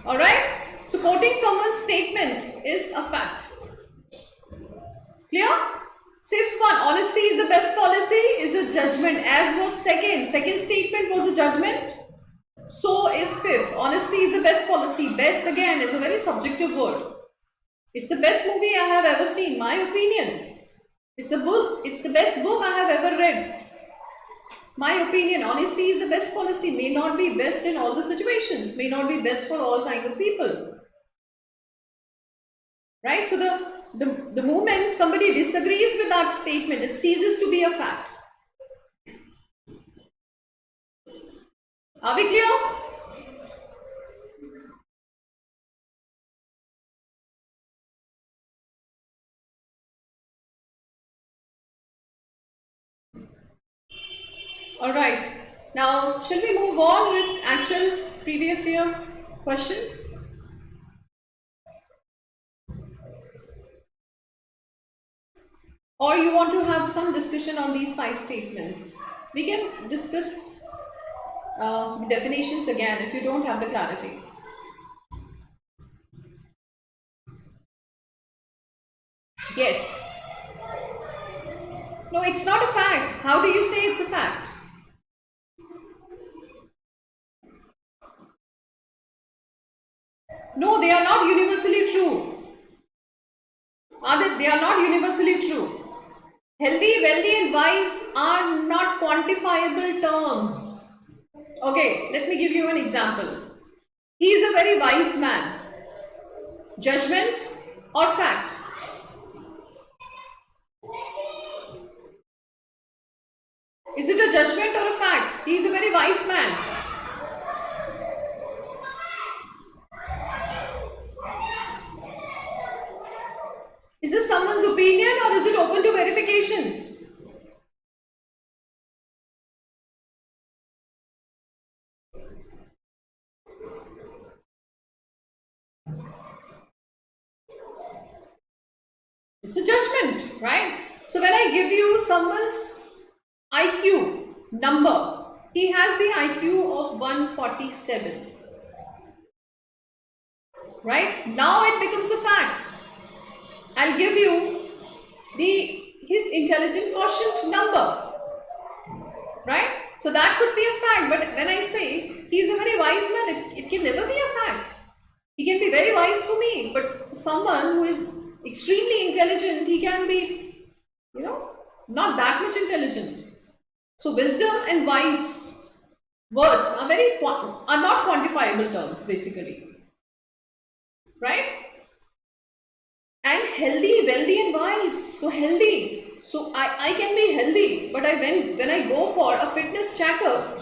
Alright? So quoting someone's statement is a fact. Clear? Fifth one, honesty is the best policy is a judgment, as was second. Second statement was a judgment. So is fifth. Honesty is the best policy. Best again is a very subjective word. It's the best movie I have ever seen, my opinion. It's the best book I have ever read. My opinion, honesty is the best policy. May not be best in all the situations. May not be best for all kinds of people. Right? So the moment somebody disagrees with that statement, it ceases to be a fact. Are we clear? Alright, now shall we move on with actual previous year questions? Or you want to have some discussion on these 5 statements? We can discuss the definitions again if you don't have the clarity. Yes. No, it's not a fact. How do you say it's a fact? No, they are not universally true. They are not universally true. Healthy, wealthy and wise are not quantifiable terms. Okay, let me give you an example. He is a very wise man. Judgment or fact? Is it a judgment or a fact? He is a very wise man. Is this someone's opinion or is it open to verification? It's a judgment, right? So when I give you someone's IQ number, he has the IQ of 147. Right? Now it becomes a fact. I'll give you his intelligence quotient number, right? So that could be a fact, but when I say he's a very wise man, it can never be a fact. He can be very wise for me, but for someone who is extremely intelligent, he can be, not that much intelligent. So wisdom and wise words are not quantifiable terms, basically, right? And healthy, wealthy, and wise. So healthy. So I can be healthy, but when I go for a fitness checkup,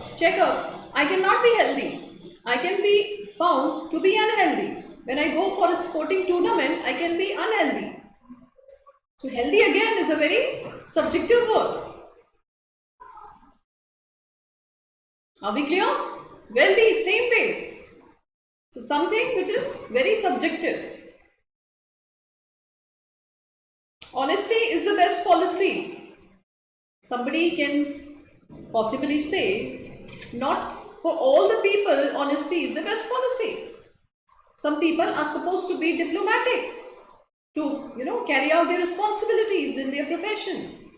I cannot be healthy. I can be found to be unhealthy. When I go for a sporting tournament, I can be unhealthy. So healthy again is a very subjective word. Are we clear? Wealthy, same way. So something which is very subjective. Honesty is the best policy. Somebody can possibly say, not for all the people, honesty is the best policy. Some people are supposed to be diplomatic to, carry out their responsibilities in their profession.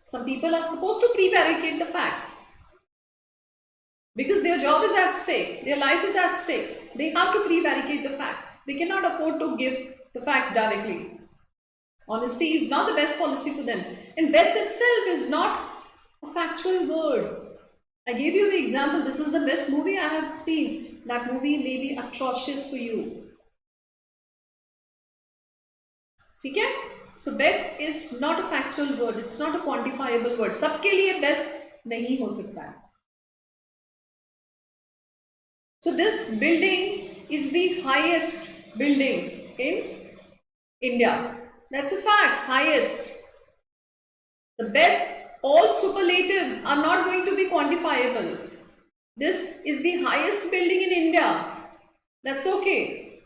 Some people are supposed to prevaricate the facts because their job is at stake, their life is at stake. They have to prevaricate the facts. They cannot afford to give the facts directly. Honesty is not the best policy for them. And best itself is not a factual word. I gave you the example. This is the best movie I have seen. That movie may be atrocious for you. Okay? So best is not a factual word. It's not a quantifiable word. सबके लिए best नहीं हो सकता है. So this building is the highest building in India. That's a fact, highest. The best, all superlatives are not going to be quantifiable. This is the highest building in India. That's okay,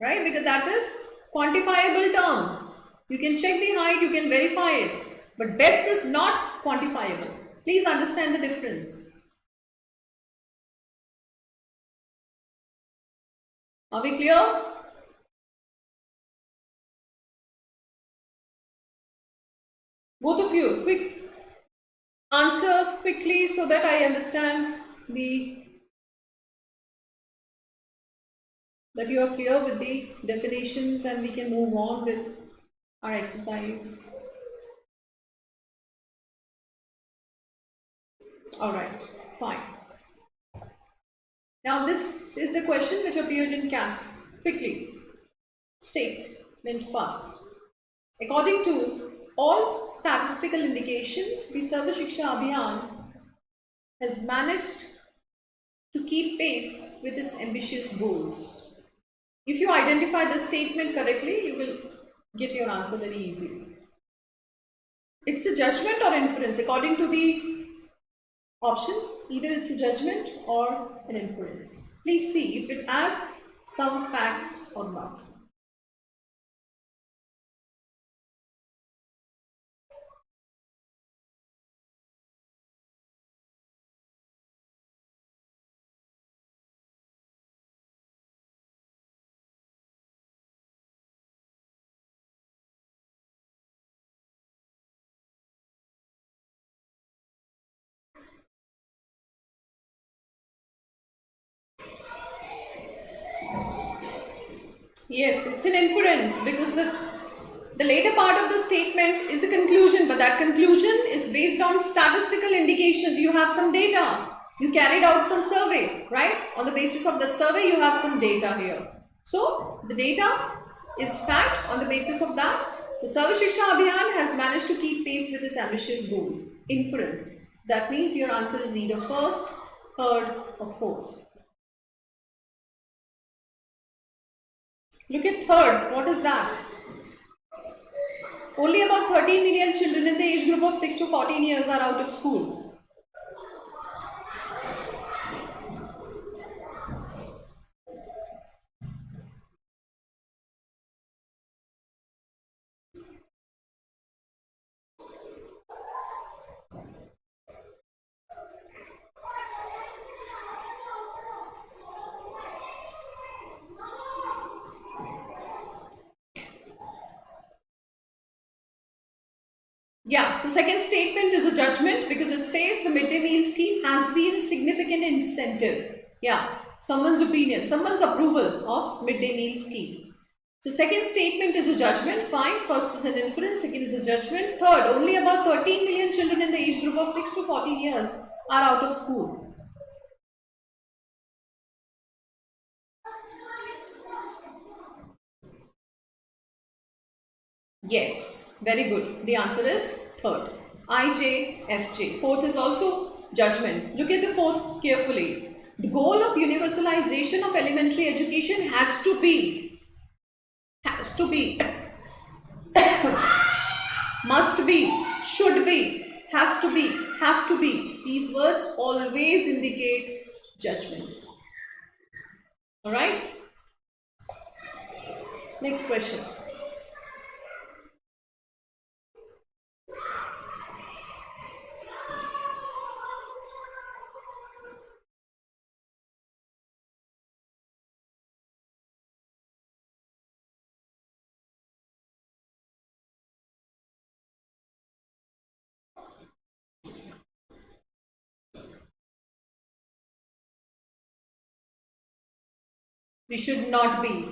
right? Because that is quantifiable term. You can check the height, you can verify it. But best is not quantifiable. Please understand the difference. Are we clear? Both of you, quick answer quickly so that I understand that you are clear with the definitions and we can move on with our exercise. All right, fine. Now this is the question which appeared in CAT. Quickly, statement first. According to all statistical indications, the Sarva Shiksha Abhiyan has managed to keep pace with its ambitious goals. If you identify the statement correctly, you will get your answer very easily. It's a judgment or inference. According to the options, either it's a judgment or an inference. Please see if it has some facts or not. Yes, it's an inference because the later part of the statement is a conclusion, but that conclusion is based on statistical indications. You have some data. You carried out some survey, right? On the basis of that survey, you have some data here. So the data is fact. On the basis of that, the Sarva Shiksha Abhiyan has managed to keep pace with this ambitious goal. Inference. That means your answer is either first, third, or fourth. Look at third. What is that? Only about 13 million children in the age group of 6 to 14 years are out of school. Yeah, so second statement is a judgment because it says the midday meal scheme has been a significant incentive. Yeah, someone's opinion, someone's approval of midday meal scheme. So second statement is a judgment, fine. First is an inference, second is a judgment. Third, only about 13 million children in the age group of 6 to 14 years are out of school. Yes, very good. The answer is third. IJFJ. Fourth is also judgment. Look at the fourth carefully. The goal of universalization of elementary education has to be, must be, should be, has to be, have to be. These words always indicate judgments. All right? Next question. We should not be.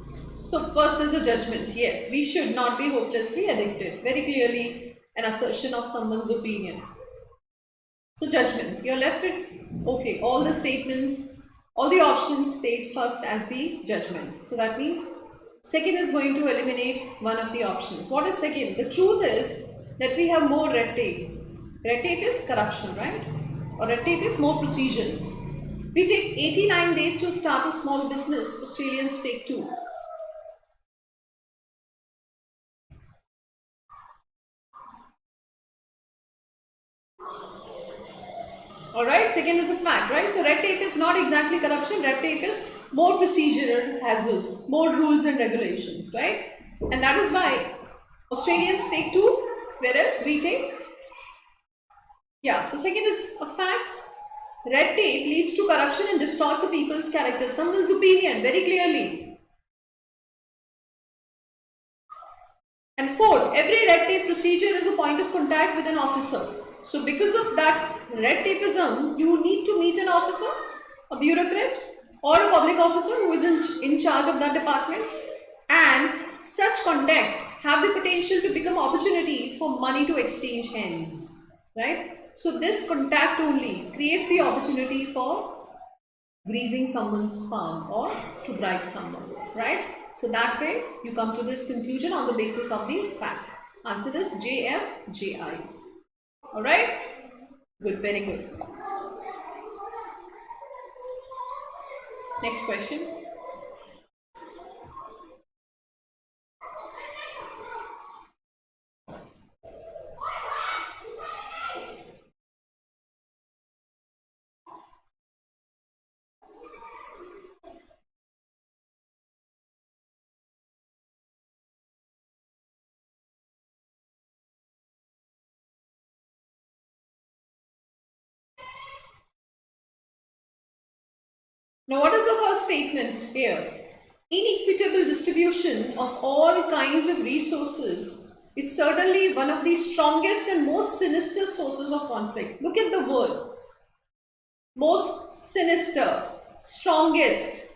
So first is a judgment. Yes, we should not be hopelessly addicted. Very clearly an assertion of someone's opinion. So judgment, you're left with, okay, all the statements, all the options state first as the judgment. So that means second is going to eliminate one of the options. What is second? The truth is that we have more red tape. Red tape is corruption, right? Or red tape is more procedures. We take 89 days to start a small business. Australians take 2. Alright, second is a fact, right? So red tape is not exactly corruption, red tape is more procedural hassles, more rules and regulations, right? And that is why Australians take 2, whereas we take, yeah, so second is a fact. Red tape leads to corruption and distorts a people's character, someone's opinion very clearly. And fourth, every red tape procedure is a point of contact with an officer. So because of that red tapeism, you need to meet an officer, a bureaucrat, or a public officer who is in charge of that department. And such contexts have the potential to become opportunities for money to exchange hands, right? So this contact only creates the opportunity for greasing someone's palm or to bribe someone, right? So that way you come to this conclusion on the basis of the fact. Answer is JFJI. Alright? Good, very good. Next question. Now, what is the first statement here? Inequitable distribution of all kinds of resources is certainly one of the strongest and most sinister sources of conflict. Look at the words. Most sinister, strongest.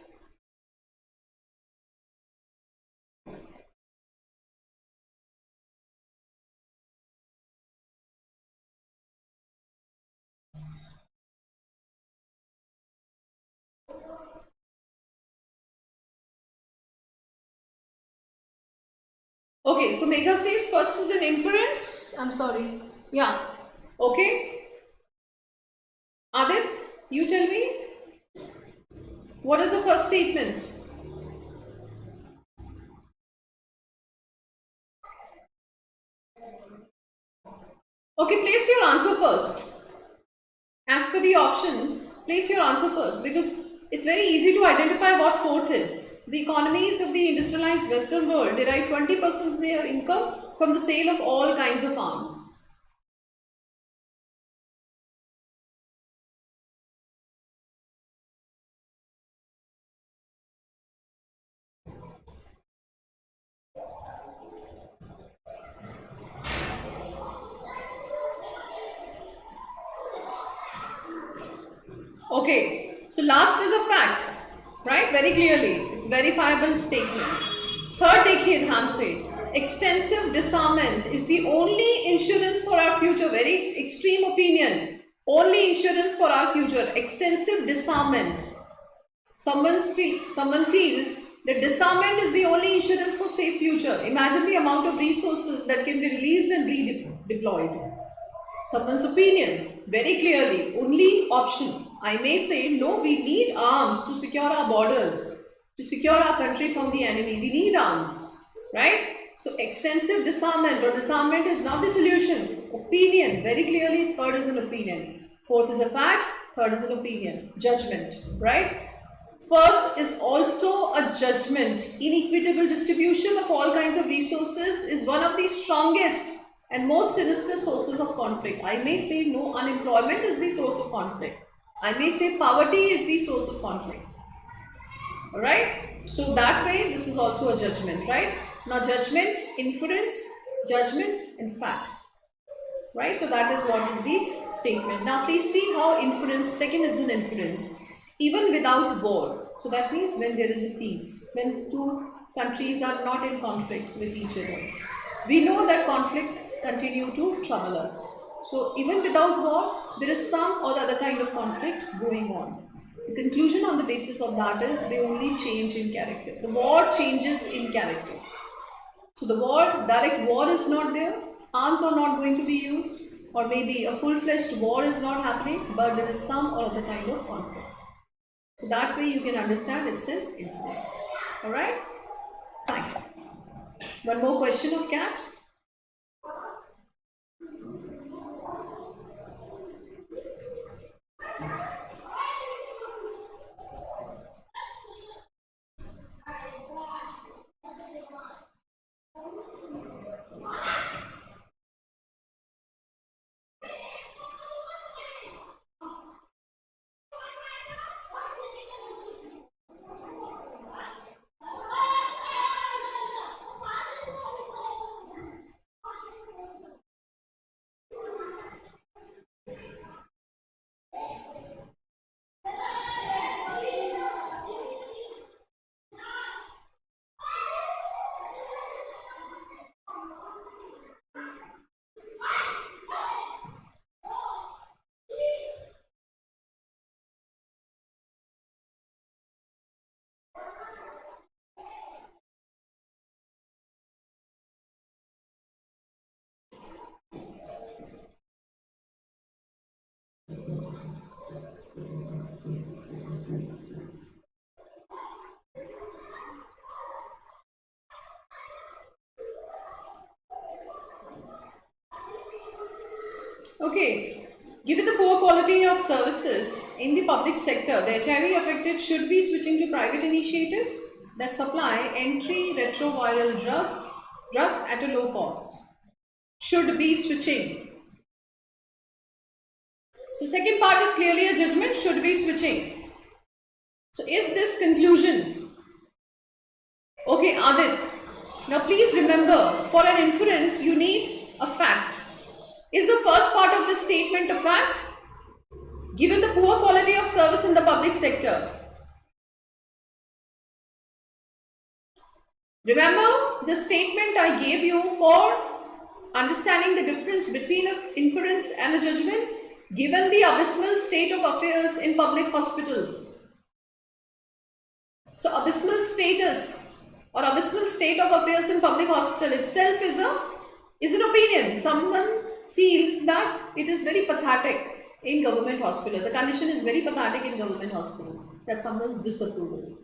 Okay, so Megha says first is an inference. I'm sorry. Yeah. Okay. Adit, you tell me. What is the first statement? Okay, place your answer first. As per the options, place your answer first because it's very easy to identify what fourth is. The economies of the industrialized Western world derive 20% of their income from the sale of all kinds of arms. Okay, so last is a fact, right? Very clearly, it's verifiable statement. Third, देखिए ध्यान से, extensive disarmament is the only insurance for our future. Very extreme opinion. Only insurance for our future. Extensive disarmament. Someone feels that disarmament is the only insurance for safe future. Imagine the amount of resources that can be released and redeployed. Someone's opinion, very clearly, only option. I may say, no, we need arms to secure our borders, to secure our country from the enemy. We need arms, right? So extensive disarmament or disarmament is not the solution. Opinion, very clearly, third is an opinion. Fourth is a fact, third is an opinion. Judgment, right? First is also a judgment. Inequitable distribution of all kinds of resources is one of the strongest and most sinister sources of conflict. I may say no, unemployment is the source of conflict. I may say poverty is the source of conflict. Alright? So that way, this is also a judgment, right? Now judgment, inference, judgment and fact. Right? So that is what is the statement. Now please see how inference, second is an inference. Even without war. So that means when there is a peace, when two countries are not in conflict with each other. We know that conflict continue to trouble us. So even without war, there is some or other kind of conflict going on. The conclusion on the basis of that is they only change in character. The war changes in character. So the war, direct war is not there, arms are not going to be used, or maybe a full-fledged war is not happening, but there is some or other kind of conflict. So that way you can understand it's an inference. Alright? Fine. One more question of cat. Okay, given the poor quality of services in the public sector, the HIV affected should be switching to private initiatives that supply antiretroviral drugs at a low cost. Should be switching. So second part is clearly a judgment, should be switching. So is this conclusion? Okay, Adit. Now please remember, for an inference, you need a fact. Is the first part of this statement a fact? Given the poor quality of service in the public sector. Remember the statement I gave you for understanding the difference between an inference and a judgment, given the abysmal state of affairs in public hospitals. So abysmal status or abysmal state of affairs in public hospital itself is an opinion. Someone feels that it is very pathetic in government hospital. The condition is very pathetic in government hospital. That's someone's disapproval.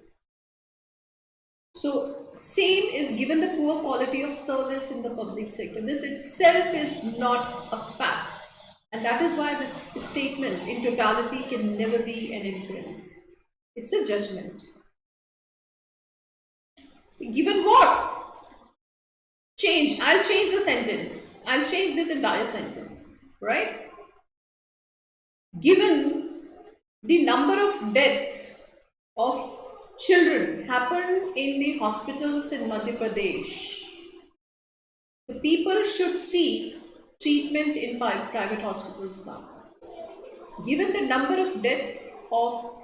So same is given the poor quality of service in the public sector. This itself is not a fact. And that is why this statement in totality can never be an inference. It's a judgment. Given what? Change. I'll change the sentence. I'll change this entire sentence, right? Given the number of deaths of children happened in the hospitals in Madhya Pradesh, the people should seek treatment in private hospitals now. Given the number of deaths of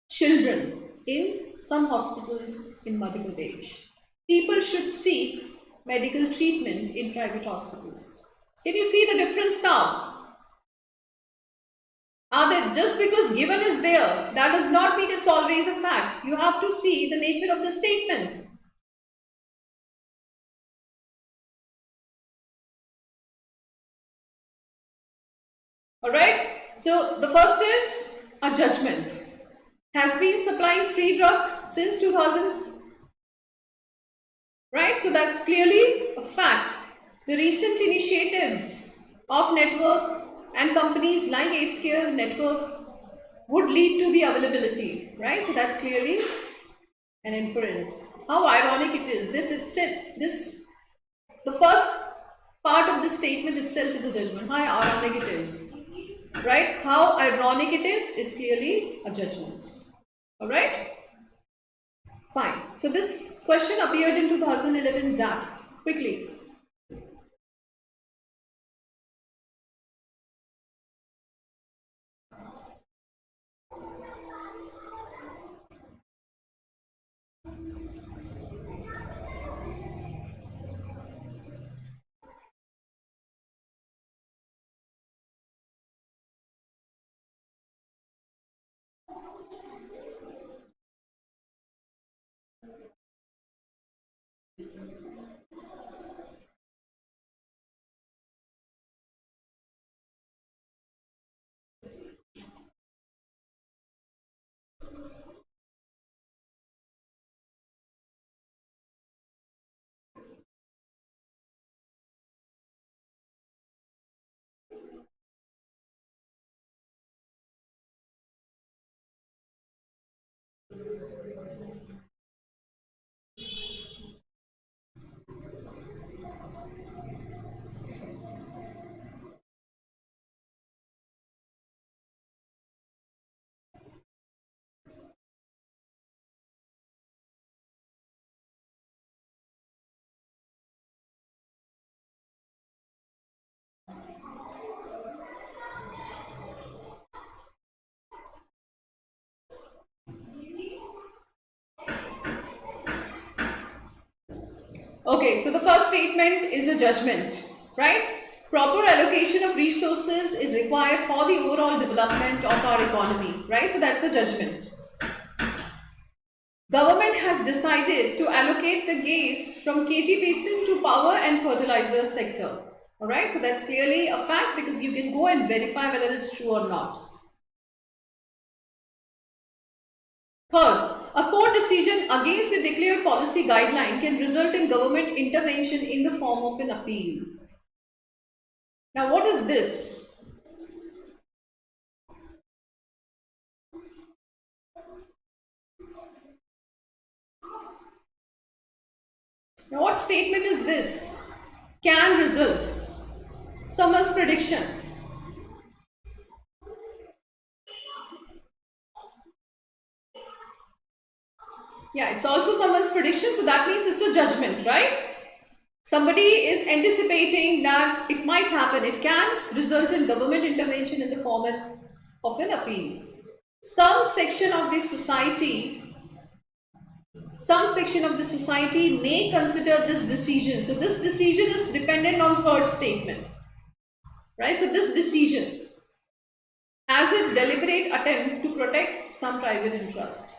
children in some hospitals in Madhya Pradesh, people should seek medical treatment in private hospitals. Can you see the difference now? Just because given is there, that does not mean it's always a fact. You have to see the nature of the statement. Alright, so the first is a judgment. Has been supplying free drugs since 2000. Right, so that's clearly a fact. The recent initiatives of network and companies like XAT network would lead to the availability, right? So that's clearly an inference. How ironic it is. The first part of this statement itself is a judgment. How ironic it is, right? How ironic it is clearly a judgment. All right? Fine. So this question appeared in 2011 XAT. Quickly. Okay, so the first statement is a judgment, right? Proper allocation of resources is required for the overall development of our economy, right? So that's a judgment. Government has decided to allocate the gas from KG basin to power and fertilizer sector. All right, so that's clearly a fact because you can go and verify whether it's true or not. Third, a court decision against the declared policy guideline can result in government intervention in the form of an appeal. Now, what is this? Now, what statement is this? Can result. Someone's prediction. Yeah, it's also someone's prediction, so that means it's a judgment, right? Somebody is anticipating that it might happen. It can result in government intervention in the form of an appeal. Some section of the society may consider this decision. So this decision is dependent on third statement, right? So this decision as a deliberate attempt to protect some private interest,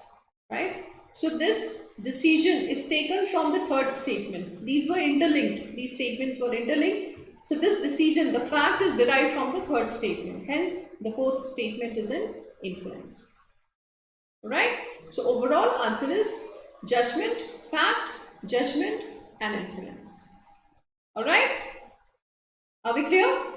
right? So this decision is taken from the third statement. These were interlinked. These statements were interlinked. So this decision, the fact is derived from the third statement. Hence, the fourth statement is an inference. Right? So overall answer is judgment, fact, judgment, and inference. All right? Are we clear?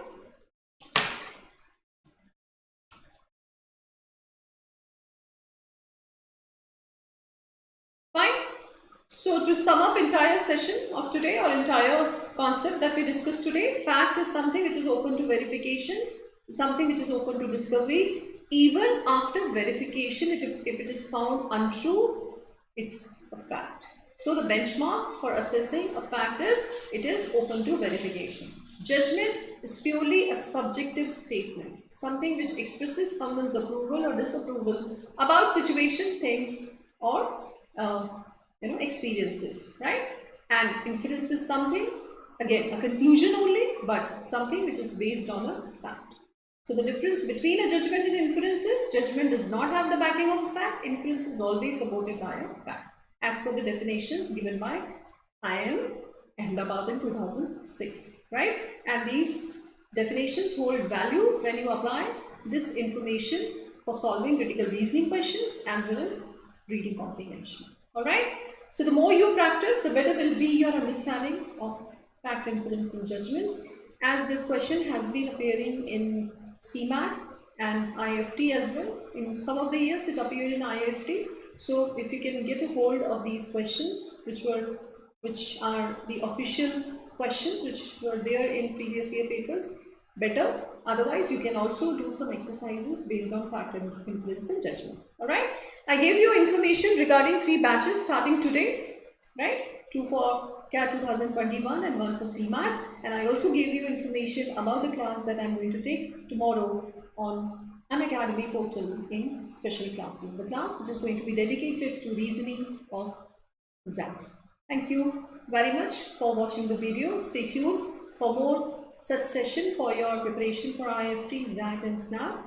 So to sum up entire session of today or entire concept that we discussed today, fact is something which is open to verification, something which is open to discovery. Even after verification, if it is found untrue, it's a fact. So the benchmark for assessing a fact is it is open to verification. Judgment is purely a subjective statement, something which expresses someone's approval or disapproval about situation, things, or experiences, right? And inference is something, again, a conclusion only, but something which is based on a fact. So the difference between a judgment and inference is judgment does not have the backing of a fact. Inference is always supported by a fact, as per the definitions given by IIM Ahmedabad in 2006, right? And these definitions hold value when you apply this information for solving critical reasoning questions as well as reading comprehension. All right. So the more you practice, the better will be your understanding of fact, inference, and judgment. As this question has been appearing in CMAT and IIFT as well. In some of the years, it appeared in IIFT. So if you can get a hold of these questions, which are the official questions which were there in previous year papers, better. Otherwise, you can also do some exercises based on fact, inference, and judgment. All right. I gave you information regarding 3 batches starting today, right? 2 for CAT 2021 and 1 for CMAT. And I also gave you information about the class that I'm going to take tomorrow on an academy portal in special classes. The class which is going to be dedicated to reasoning of XAT. Thank you very much for watching the video. Stay tuned for more such session for your preparation for IIFT, XAT and SNAP,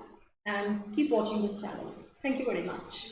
and keep watching this channel. Thank you very much.